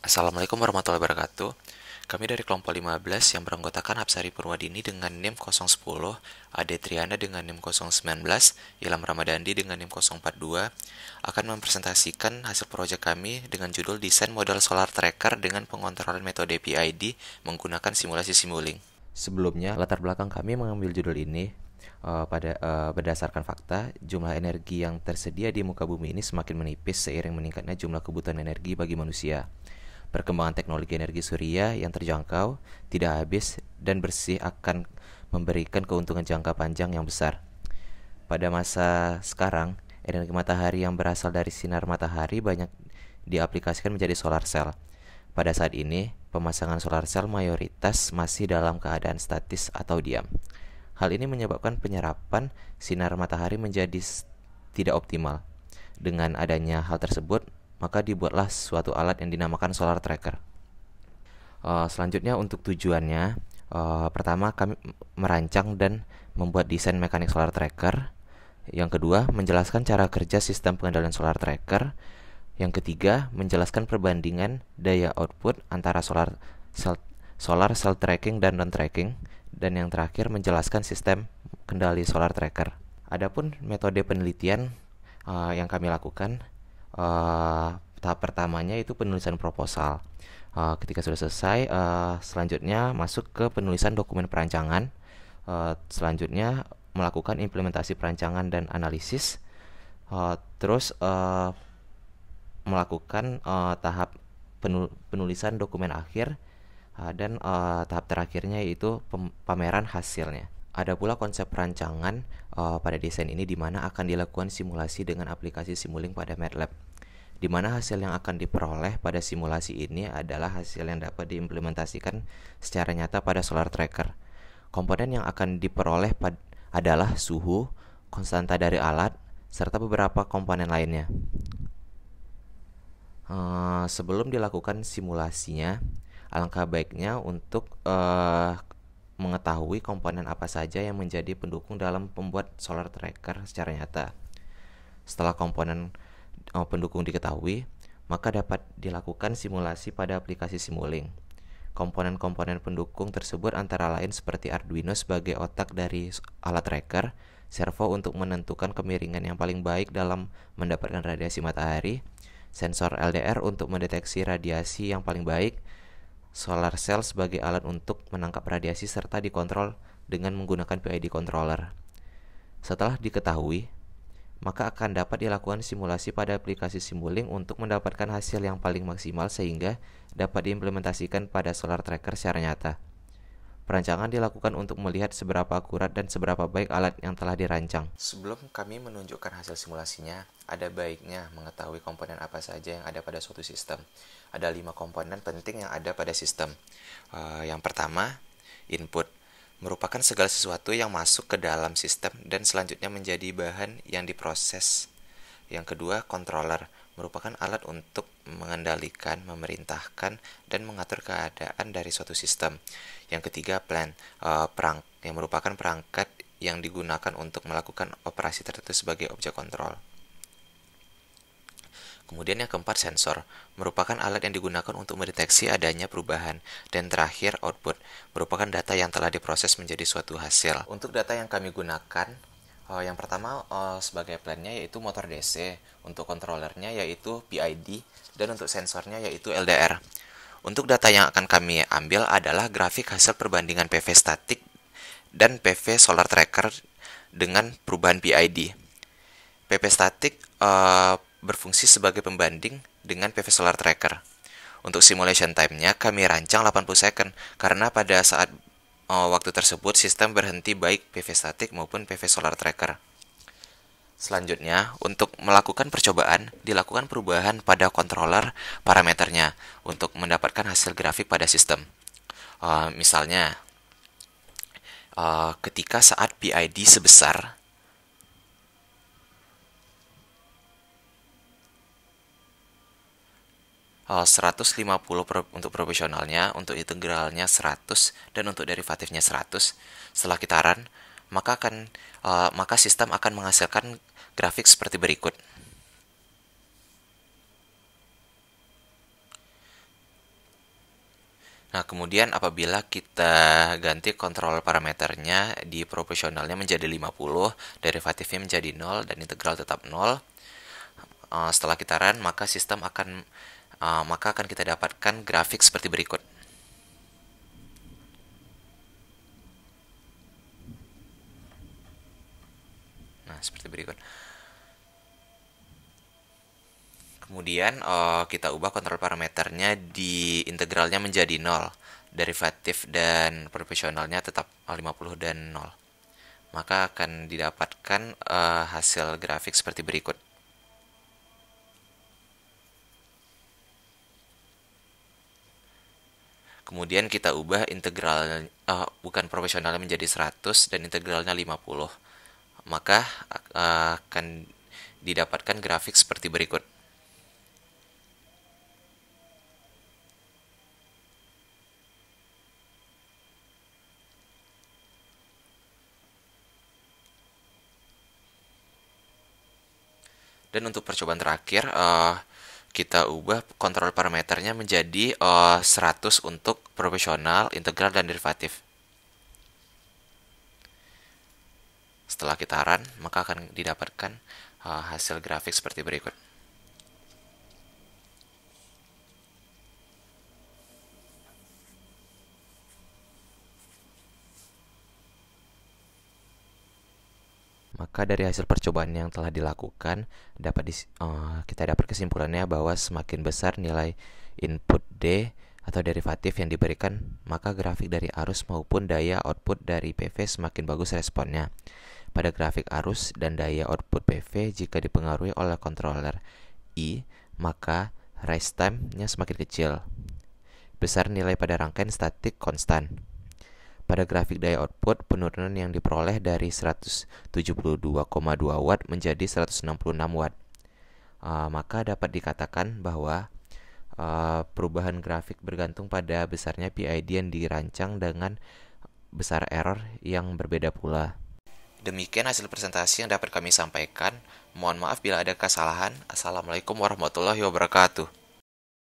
Assalamualaikum warahmatullahi wabarakatuh. Kami dari kelompok 15 yang beranggotakan Hapsari Purwadini dengan NIM 010, Ade Triana dengan NIM 019, Ilham Ramadandi dengan NIM 042 akan mempresentasikan hasil proyek kami dengan judul Desain Model Solar Tracker dengan pengontrolan metode PID menggunakan simulasi Simulink. Sebelumnya, latar belakang kami mengambil judul ini berdasarkan fakta, jumlah energi yang tersedia di muka bumi ini semakin menipis seiring meningkatnya jumlah kebutuhan energi bagi manusia. Perkembangan teknologi energi surya yang terjangkau, tidak habis, dan bersih akan memberikan keuntungan jangka panjang yang besar. Pada masa sekarang, energi matahari yang berasal dari sinar matahari banyak diaplikasikan menjadi solar cell. Pada saat ini, pemasangan solar cell mayoritas masih dalam keadaan statis atau diam. Hal ini menyebabkan penyerapan sinar matahari menjadi tidak optimal. Dengan adanya hal tersebut, maka dibuatlah suatu alat yang dinamakan solar tracker. Selanjutnya untuk tujuannya, pertama kami merancang dan membuat desain mekanik solar tracker. Yang kedua, menjelaskan cara kerja sistem pengendalian solar tracker. Yang ketiga, menjelaskan perbandingan daya output antara solar cell tracking dan non tracking. Dan yang terakhir, menjelaskan sistem kendali solar tracker. Adapun metode penelitian yang kami lakukan, tahap pertamanya itu penulisan proposal. Ketika sudah selesai, selanjutnya masuk ke penulisan dokumen perancangan. Selanjutnya melakukan implementasi perancangan dan analisis. Terus melakukan tahap penulisan dokumen akhir, dan tahap terakhirnya yaitu pameran hasilnya. Ada pula konsep perancangan pada desain ini di mana akan dilakukan simulasi dengan aplikasi Simulink pada MATLAB, di mana hasil yang akan diperoleh pada simulasi ini adalah hasil yang dapat diimplementasikan secara nyata pada solar tracker. Komponen yang akan diperoleh adalah suhu, konstanta dari alat, serta beberapa komponen lainnya. Sebelum dilakukan simulasinya, alangkah baiknya untuk mengetahui komponen apa saja yang menjadi pendukung dalam pembuat solar tracker secara nyata. Setelah komponen pendukung diketahui, maka dapat dilakukan simulasi pada aplikasi Simulink. Komponen-komponen pendukung tersebut antara lain seperti Arduino sebagai otak dari alat tracker, servo untuk menentukan kemiringan yang paling baik dalam mendapatkan radiasi matahari, sensor LDR untuk mendeteksi radiasi yang paling baik, solar cell sebagai alat untuk menangkap radiasi serta dikontrol dengan menggunakan PID controller. Setelah diketahui, maka akan dapat dilakukan simulasi pada aplikasi Simulink untuk mendapatkan hasil yang paling maksimal sehingga dapat diimplementasikan pada solar tracker secara nyata. Perancangan dilakukan untuk melihat seberapa akurat dan seberapa baik alat yang telah dirancang. Sebelum kami menunjukkan hasil simulasinya, ada baiknya mengetahui komponen apa saja yang ada pada suatu sistem. Ada 5 komponen penting yang ada pada sistem. Yang pertama, input, merupakan segala sesuatu yang masuk ke dalam sistem dan selanjutnya menjadi bahan yang diproses. Yang kedua, controller, merupakan alat untuk mengendalikan, memerintahkan, dan mengatur keadaan dari suatu sistem. Yang ketiga, plant, yang merupakan perangkat yang digunakan untuk melakukan operasi tertentu sebagai objek kontrol. Kemudian yang keempat, sensor, merupakan alat yang digunakan untuk mendeteksi adanya perubahan. Dan terakhir, output, merupakan data yang telah diproses menjadi suatu hasil. Untuk data yang kami gunakan, yang pertama sebagai plannya yaitu motor DC, untuk kontrolernya yaitu PID, dan untuk sensornya yaitu LDR. Untuk data yang akan kami ambil adalah grafik hasil perbandingan PV statik dan PV solar tracker dengan perubahan PID. PV statik berfungsi sebagai pembanding dengan PV solar tracker. Untuk simulation time-nya kami rancang 80 second karena pada saat waktu tersebut sistem berhenti baik PV statik maupun PV solar tracker. Selanjutnya, untuk melakukan percobaan, dilakukan perubahan pada controller parameternya untuk mendapatkan hasil grafik pada sistem. Misalnya, ketika saat PID sebesar 150 untuk proporsionalnya, untuk integralnya 100, dan untuk derivatifnya 100. Setelah kita run, maka sistem akan menghasilkan grafik seperti berikut. Nah, kemudian apabila kita ganti kontrol parameternya di proporsionalnya menjadi 50, derivatifnya menjadi 0, dan integral tetap 0, setelah kita run, maka akan kita dapatkan grafik seperti berikut. Nah, seperti berikut. Kemudian kita ubah kontrol parameternya di integralnya menjadi 0. Derivatif dan proporsionalnya tetap 50 dan 0. Maka akan didapatkan hasil grafik seperti berikut. Kemudian kita ubah integral bukan proporsionalnya menjadi 100 dan integralnya 50. Maka akan didapatkan grafik seperti berikut. Dan untuk percobaan terakhir, kita ubah kontrol parameternya menjadi 100 untuk proporsional, integral, dan derivatif. Setelah kita run, maka akan didapatkan hasil grafik seperti berikut. Maka dari hasil percobaan yang telah dilakukan, kita dapat kesimpulannya bahwa semakin besar nilai input D atau derivatif yang diberikan, maka grafik dari arus maupun daya output dari PV semakin bagus responnya. Pada grafik arus dan daya output PV, jika dipengaruhi oleh controller I, maka rise time-nya semakin kecil. Besar nilai pada rangkaian statik konstan. Pada grafik daya output, penurunan yang diperoleh dari 172,2 watt menjadi 166 watt. Maka dapat dikatakan bahwa perubahan grafik bergantung pada besarnya PID yang dirancang dengan besar error yang berbeda pula. Demikian hasil presentasi yang dapat kami sampaikan. Mohon maaf bila ada kesalahan. Assalamualaikum warahmatullahi wabarakatuh.